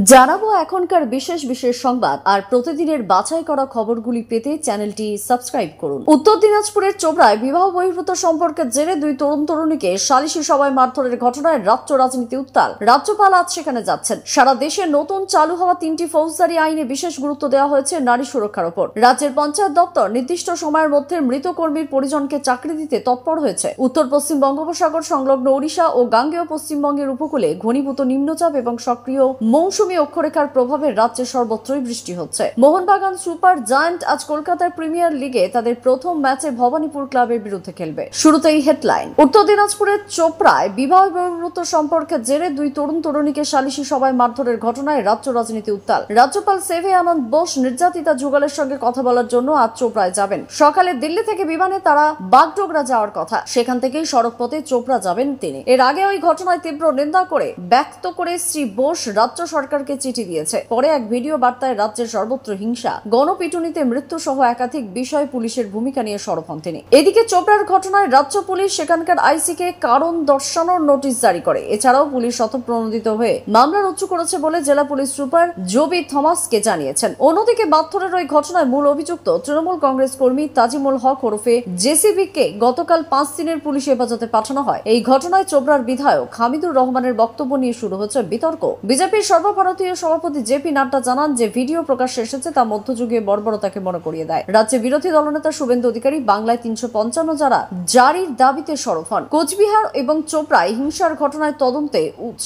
জানাবো এখনকার বিশেষ বিশেষ সংবাদ আর প্রতিদিনের বাছাই করা খবরগুলি পেতে চ্যানেলটি সাবস্ক্রাইব করুন। উত্তর দিনাজপুরের চোপড়ায় বিবাহ বহির্ভূত সম্পর্কের জেরে দুই তরুণ তরুণীকে সালিশি সভায় মারধরের ঘটনায় রাজ্য রাজনীতি উত্তাল। রাজ্যপাল আজ সেখানে যাচ্ছেন। সারা দেশে নতুন চালু হওয়া 3টি ফৌজদারি আইনে বিশেষ গুরুত্ব দেওয়া হয়েছে নারী সুরক্ষার উপর। রাজ্যের পঞ্চায়েত দপ্তর নির্দিষ্ট সময়ের মধ্যে মৃত কর্মীর পরিজনকে চাকরি দিতে তৎপর হয়েছে। উত্তর পশ্চিম বঙ্গোপসাগর সংলগ্ন ওড়িশা ও গাঙ্গেয় পশ্চিমবঙ্গের উপকূলে ঘনীভূত নিম্নচাপ এবং সক্রিয় মৌসুমী অক্ষরেখার প্রভাবে রাজ্যে সর্বত্রই বৃষ্টি হচ্ছে। মোহনবাগান সুপার জায়ান্ট আজ কলকাতার প্রিমিয়ার লিগে তাদের প্রথম ম্যাচে ভবানীপুর ক্লাবের বিরুদ্ধে খেলবে। শুরুতেই হেডলাইন। উত্তর দিনাজপুরের চোপড়ায় বিবাহ বহির্ভূত সম্পর্কের জেরে দুই তরুণ তরুণীকে সালিশি সভায় মারধরের ঘটনায় রাজ্য রাজনীতি উত্তাল। রাজ্যপাল সেভে আনন্দ বোস নির্যাতিতা যুগলের সঙ্গে কথা বলার জন্য আজ চোপড়ায় যাবেন। সকালে দিল্লি থেকে বিমানে তারা বাগডোগরা যাওয়ার কথা, সেখান থেকেই সড়ক পথে চোপড়া যাবেন তিনি। এর আগে ওই ঘটনায় তীব্র নিন্দা করে ব্যক্ত করে শ্রী বোস রাজ্য সরকারকে চিঠি দিয়েছে। পরে এক ভিডিও বার্তায় রাজ্যের সর্বত্র হিংসা, গণপিটুনিতে মৃত্যু সহ একাধিক বিষয় পুলিশের ভূমিকা নিয়ে সরব হন তিনি। এদিকে চোপড়ার ঘটনায় রাজ্য পুলিশ সেখানকার আইসিকে কারণ দর্শানোর নোটিশ জারি করে। এছাড়াও পুলিশ স্বতঃপ্রণোদিত হয়ে মামলা রুজু করেছে বলে জেলা পুলিশ সুপার জবি থমাসকে জানিয়েছেন। অন্যদিকে বাথরের ওই ঘটনায় মূল অভিযুক্ত তৃণমূল কংগ্রেস কর্মী তাজিমুল হক ওরফে জেসিবিকে গতকাল 5 দিনের পুলিশ হেফাজতে পাঠানো হয়। এই ঘটনায় চোপড়ার বিধায়ক হামিদুর রহমানের বক্তব্য নিয়ে শুরু হচ্ছে বিতর্ক। বিজেপির সর্বভারতীয় সভাপতি জেপি নাড্ডা জানান যে ভিডিও প্রকাশ্যে এসেছে তা মধ্যযুগীয় বর্বরতাকে মনে করিয়ে দেয়। রাজ্যে বিরোধী দলনেতা শুভেন্দু অধিকারী বাংলায় 355 যারা জারির দাবিতে সরব হন। কোচবিহার এবং চোপড়ায় হিংসার ঘটনায় তদন্তে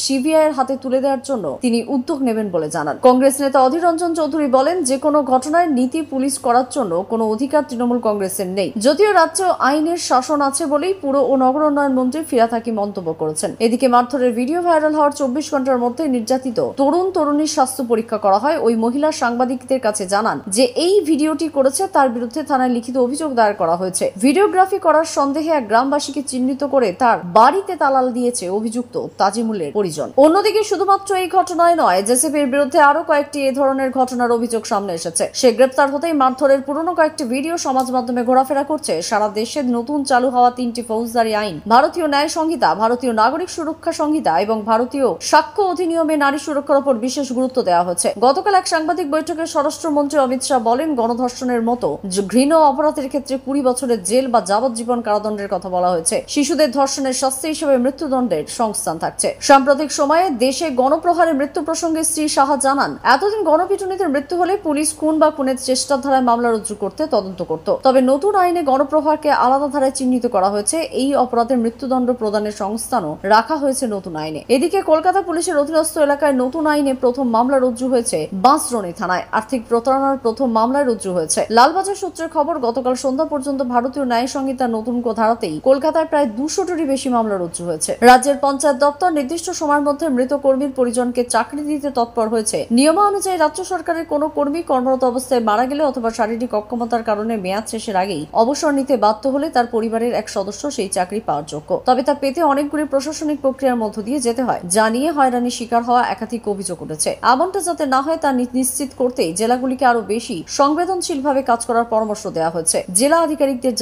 সিবিআই এর হাতে তুলে দেওয়ার জন্য তিনি উদ্যোগ নেবেন বলে জানান। কংগ্রেস নেতা অধীর রঞ্জন চৌধুরী বলেন, যে কোনো ঘটনায় নীতি পুলিশ করার জন্য কোনো অধিকার তৃণমূল কংগ্রেসের নেই। যদিও রাজ্য আইনের শাসন আছে বলেই পুর ও নগর উন্নয়ন মন্ত্রী ফিরাদ হাকিম মন্তব্য করেছেন। এদিকে মারধরের ভিডিও ভাইরাল হওয়ার 24 ঘন্টার মধ্যে নির্যাতিত তরুণ তরুণীর স্বাস্থ্য পরীক্ষা করা হয়। ওই মহিলা সাংবাদিকদের কাছে জানান যে এই ভিডিওটি করেছে তার বিরুদ্ধে থানায় লিখিত অভিযোগ দায়ের করা হয়েছে। ভিডিওগ্রাফি করার সন্দেহে এক গ্রামবাসীকে চিহ্নিত করে তার বাড়িতে তালা দিয়েছে অভিযুক্ত তাজিমুলের পরিজন। অন্যদিকে শুধুমাত্র এই ঘটনায় নয়, জেসিপির বিরুদ্ধে আরো কয়েকটি এ ধরনের ঘটনার অভিযোগ সামনে এসেছে। সে গ্রেপ্তার হতেই মারধরের পুরনো কয়েকটি ভিডিও সমাজ মাধ্যমে ঘোরাফেরা করছে। সারা দেশে নতুন চালু হওয়া 3টি ফৌজদারি আইন, ভারতীয় ন্যায় সংহিতা, ভারতীয় নাগরিক সুরক্ষা সংহিতা এবং ভারতীয় সাক্ষ্য অধিনিয়মে নারী সুরক্ষার উপর বিশেষ গুরুত্ব দেওয়া হচ্ছে। গতকাল এক সাংবাদিক বৈঠকে স্বরাষ্ট্রমন্ত্রী অমিত শাহ বলেন, গণধর্ষণের মতো ঘৃণ্য অপরাধের ক্ষেত্রে 20 বছরের জেল বা যাবজ্জীবন কারাদণ্ডের কথা বলা হয়েছে। শিশুদের ধর্ষণের শাস্তি হিসেবে মৃত্যুদণ্ডের সংস্থান থাকছে। সাম্প্রতিক সময়ে দেশে গণপ্রহারে মৃত্যু প্রসঙ্গে শ্রী শাহ জানান, এতদিন গণপিটুনিতে মৃত্যু হলে পুলিশ খুন বা খুনের চেষ্টার ধারায় মামলা রুজু করতে তদন্ত করত। তবে নতুন আইনে গণপ্রহারকে আলাদা ধারায় চিহ্নিত করা হয়েছে। এই অপরাধের মৃত্যুদণ্ড প্রদানের সংস্থানও রাখা হয়েছে নতুন আইনে। এদিকে কলকাতা পুলিশের অধীনস্থ এলাকায় নতুন আইনে প্রথম মামলা রুজু হয়েছে বাঁশরণী থানায়। আর্থিক প্রতারণার প্রথম মামলায় রুজু হয়েছে। লালবাজার সূত্রের খবর, গতকাল সন্ধ্যা পর্যন্ত ভারতীয় ন্যায় সংহিতার নতুন ধারাতেই কলকাতায় প্রায় 200টিরও বেশি মামলা রুজু হয়েছে। রাজ্যের পঞ্চায়েত দপ্তর নির্দিষ্ট সময়ের মধ্যে মৃত কর্মীর পরিজনকে চাকরি দিতে তৎপর হয়েছে। নিয়মানুযায়ী রাজ্য সরকারের কোনো কর্মী কর্মরত অবস্থায় মারা গেলে অথবা শারীরিক অক্ষমতার কারণে মেয়াদ শেষের আগেই অবসর নিতে বাধ্য হলে তার পরিবারের এক সদস্য সেই চাকরি পাওয়ার যোগ্য। তবে তা পেতে অনেকগুলি প্রশাসনিক প্রক্রিয়ার মধ্য দিয়ে যেতে হয়, যা নিয়ে হয়রানির শিকার হওয়া একাধিক অভিযোগ উঠেছে। এমনটা যাতে না হয় তা নিশ্চিত করতেই জেলাগুলিকে আরো বেশি সংবেদনশীলভাবে কাজ করার পরামর্শ দেওয়া হয়েছে। জেলা আধিকারিকদের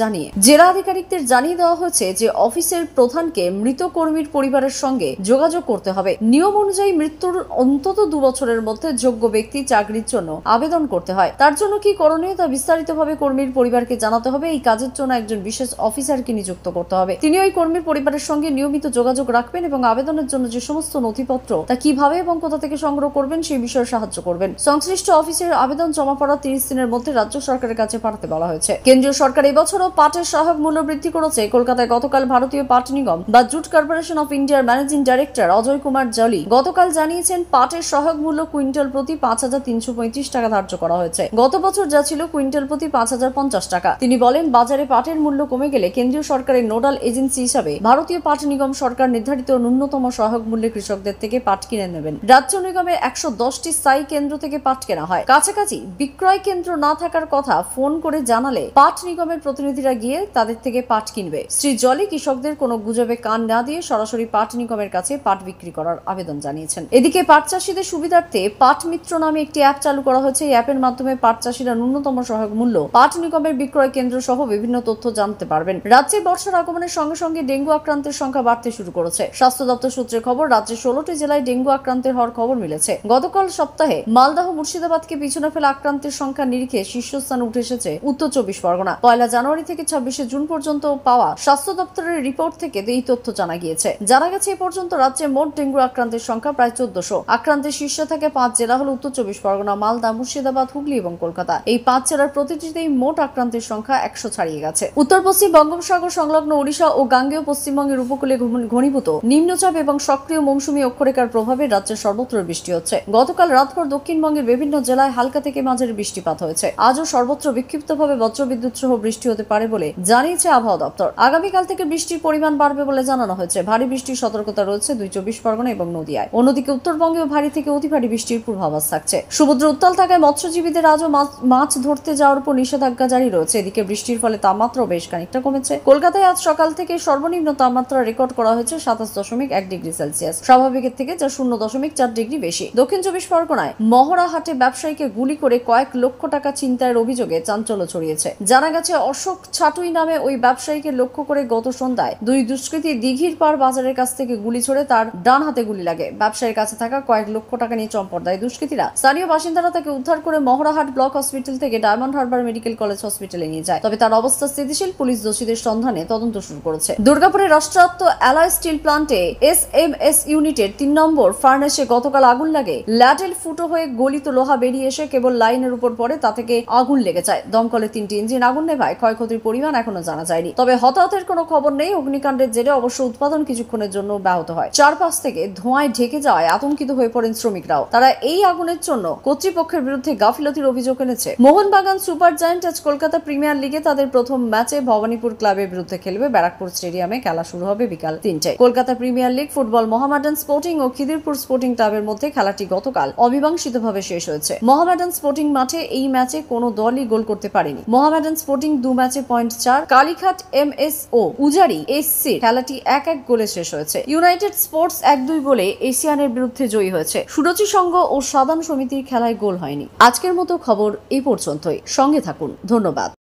জানিয়ে দেওয়া হয়েছে যে অফিসের প্রধানকে মৃত কর্মীর পরিবারের সঙ্গে যোগাযোগ করতে হবে। নিয়ম অনুযায়ী মৃত্যুর অন্তত 2 বছরের মধ্যে যোগ্য ব্যক্তি চাকরির জন্য আবেদন করতে হয়। তার জন্য কি করণীয় তা বিস্তারিতভাবে কর্মীর পরিবারকে জানাতে হবে। এই কাজের জন্য একজন বিশেষ অফিসারকে নিযুক্ত করতে হবে। তিনি ওই কর্মীর পরিবারের সঙ্গে নিয়মিত যোগাযোগ রাখবেন এবং আবেদনের জন্য যে সমস্ত নথিপত্র তা কিভাবে এবং কোথা থেকে সংগ্রহ করবেন সেই বিষয়ে সাহায্য করবেন। সংশ্লিষ্ট অফিসের আবেদন জমা পড়া 30 দিনের মধ্যে রাজ্য সরকারের কাছে পাঠাতে বলা হয়েছে। কেন্দ্রীয় সরকার এবছরও পাটের সহায়ক মূল্য বৃদ্ধি করেছে। কলকাতায় গতকাল ভারতীয় পাট নিগম বা জুট কর্পোরেশন অফ ইন্ডিয়ার ম্যানেজিং ডাইরেক্টর অজয় কুমার জলি গতকাল জানিয়েছেন, পাটের সহায়ক মূল্য কুইন্টাল প্রতি 5335 টাকা ধার্য করা হয়েছে। গত বছর যা ছিল কুইন্টাল প্রতি 5050 টাকা। তিনি বলেন, বাজারে পাটের মূল্য কমে গেলে কেন্দ্রীয় সরকারের নোডাল এজেন্সি হিসাবে ভারতীয় পাট নিগম সরকার নির্ধারিত ন্যূনতম সহায়ক মূল্যে কৃষকদের থেকে পাট কিনে নেবেন। রাজ্য নিগমের 110টি স্থায়ী কেন্দ্র থেকে পাট কেনা হয়। কাছাকাছি বিক্রয় কেন্দ্র না থাকার কথা ফোন করে জানালে পাট নিগমের প্রতিনিধিরা গিয়ে তাদের থেকে পাট কিনবে। শ্রী জলি কৃষকদের কোনো গুজবে কান না দিয়ে সরাসরি পাট নিগমের কাছে পাট বিক্রি করার আবেদন জানিয়েছেন। এদিকে পাট চাষীদের সুবিধার্থে পাট মিত্র নামে একটি অ্যাপ চালু করা হয়েছে। এই অ্যাপের মাধ্যমে পাট চাষীরা ন্যূনতম সহায়ক মূল্য, পাট নিগমের বিক্রয় কেন্দ্র সহ বিভিন্ন তথ্য জানতে পারবেন। রাজ্যে বর্ষার আগমনের সঙ্গে সঙ্গে ডেঙ্গু আক্রান্তের সংখ্যা বাড়তে শুরু করেছে। স্বাস্থ্য দপ্তর সূত্রে খবর, রাজ্যে 16টি জেলায় ডেঙ্গু আক্রান্তের হওয়ার খবর মিলেছে। গতকাল সপ্তাহে মালদহ মুর্শিদাবাদকে পিছনে ফেলা আক্রান্তের সংখ্যা নিরিখে শীর্ষস্থানে উঠে এসেছে উত্তর 24 পরগনা। 1 জানুয়ারি থেকে 26 জুন পর্যন্ত পাওয়া স্বাস্থ্য দপ্তরের রিপোর্ট থেকে এই তথ্য জানা গিয়েছে। জানা গেছে এ পর্যন্ত রাজ্যে মোট ডেঙ্গু আক্রান্তের সংখ্যা প্রায় 1400। আক্রান্তের শীর্ষে থাকে 5 জেলা হল উত্তর 24 পরগনা, মালদা, মুর্শিদাবাদ, হুগলি এবং কলকাতা। এই 5 জেলার প্রতিটিতেই মোট আক্রান্তের সংখ্যা 100 ছাড়িয়ে গেছে। উত্তর পশ্চিম বঙ্গোপসাগর সংলগ্ন ওড়িশা ও গাঙ্গেয় পশ্চিমবঙ্গের উপকূলে ঘনীভূত নিম্নচাপ এবং সক্রিয় মৌসুমী অক্ষরেখার প্রভাবে রাজ্যের সর্বত্র বৃষ্টি হচ্ছে। গতকাল রাতভর দক্ষিণবঙ্গের বিভিন্ন জেলায় হালকা থেকে মাঝারি বৃষ্টিপাত হয়েছে। আজও সর্বত্র বিক্ষিপ্তভাবে বজ্রবিদ্যুৎ সহ বৃষ্টি হতে পারে বলে জানিয়েছে আবহাওয়া দপ্তর। আগামীকাল থেকে বৃষ্টির পরিমাণ বাড়বে বলে জানানো হয়েছে। ভারী বৃষ্টির সতর্কতা রয়েছে 2 24 পরগনা এবং নদিয়ায়। অন্যদিকে উত্তরবঙ্গেও ভারী থেকে অতি ভারী বৃষ্টির পূর্বাভাস থাকছে। সমুদ্র উত্তাল থাকায় মৎস্যজীবীদের আজও মাছ ধরতে যাওয়ার উপর নিষেধাজ্ঞা জারি রয়েছে। এদিকে বৃষ্টির ফলে তাপমাত্রা বেশ খানিকটা কমেছে। কলকাতায় আজ সকাল থেকে সর্বনিম্ন তাপমাত্রা রেকর্ড করা হয়েছে 27.1 ডিগ্রি সেলসিয়াস, স্বাভাবিকের থেকে যা 0.4 ডিগ্রি বেশি। দক্ষিণ 24 পরগনায় মহড়াহাটে ব্যবসায়ীকে গুলি করে কয়েক লক্ষ টাকা ছিনতাইয়ের অভিযোগে চাঞ্চল্য ছড়িয়েছে। জানা গেছে অশোক ছাটুই নামে ওই ব্যবসায়ীকে লক্ষ্য করে গত সন্ধ্যায় 2 দুষ্কৃতী দিঘির পাড় বাজারের কাছ থেকে গুলি ছোড়ে তার ডান হাতে গুলি লাগে। ব্যবসায়ীর কাছে থাকা কয়েক লক্ষ টাকা নিয়ে চম্পট দেয় দুষ্কৃতীরা। স্থানীয় বাসিন্দারা তাকে উদ্ধার করে মহড়াহাট ব্লক হসপিটাল থেকে ডায়মন্ড হারবার মেডিকেল কলেজ হসপিটালে নিয়ে যায়। তবে তার অবস্থা স্থিতিশীল। পুলিশ দোষীদের সন্ধানে তদন্ত শুরু করেছে। দুর্গাপুরের রাষ্ট্রায়ত্ত অ্যালয় স্টিল প্লান্টে SMS ইউনিটের 3 নম্বর ফার্নেসে গতকাল আগুন লাগে। ল্যাটেল ফুটো হয়ে গলিত লোহা বেরিয়ে এসে কেবল লাইনের উপর পড়ে, তা থেকে আগুন লেগে যায়। দমকলের 3টি ইঞ্জিন আগুন নেভায়। ক্ষয়ক্ষতির পরিমাণ এখনো জানা যায়নি। তবে হতাহতের কোনো খবর নেই। অগ্নিকাণ্ডের জেরে অবশ্য উৎপাদন কিছুক্ষণের জন্য ব্যাহত হয়। চারপাশ থেকে ধোঁয়ায় ঢেকে যাওয়ায় আতঙ্কিত হয়ে পড়েন শ্রমিকরাও। তারা এই আগুনের জন্য কর্তৃপক্ষের বিরুদ্ধে গাফিলতির অভিযোগ এনেছে। মোহনবাগান সুপার জায়ান্ট আজ কলকাতা প্রিমিয়ার লিগে তাদের প্রথম ম্যাচে ভবানীপুর ক্লাবের বিরুদ্ধে খেলবে। ব্যারাকপুর স্টেডিয়ামে খেলা শুরু হবে বিকাল 3টায়। Kolkata premier league football Mohammedan sporting ও খিদিরপুর স্পোর্টিং ক্লাবের মধ্যে খেলাটি গতকাল অমীমাংসিতভাবে শেষ হয়েছে। মোহামেডান স্পোর্টিং মাঠে এই ম্যাচে কোনো দলই গোল করতে পারেনি। মোহামেডান স্পোর্টিং 2 ম্যাচে পয়েন্ট 4, কালীঘাট MS ও উজারি SC খেলাটি 1-1 গোলে শেষ হয়েছে। ইউনাইটেড স্পোর্টস 1-2 গোলে এশিয়ানের বিরুদ্ধে জয়ী হয়েছে। সুরুচি সংঘ ও সাধারণ সমিতির খেলায় গোল হয়নি। আজকের মতো খবর এই পর্যন্তই। সঙ্গে থাকুন। ধন্যবাদ।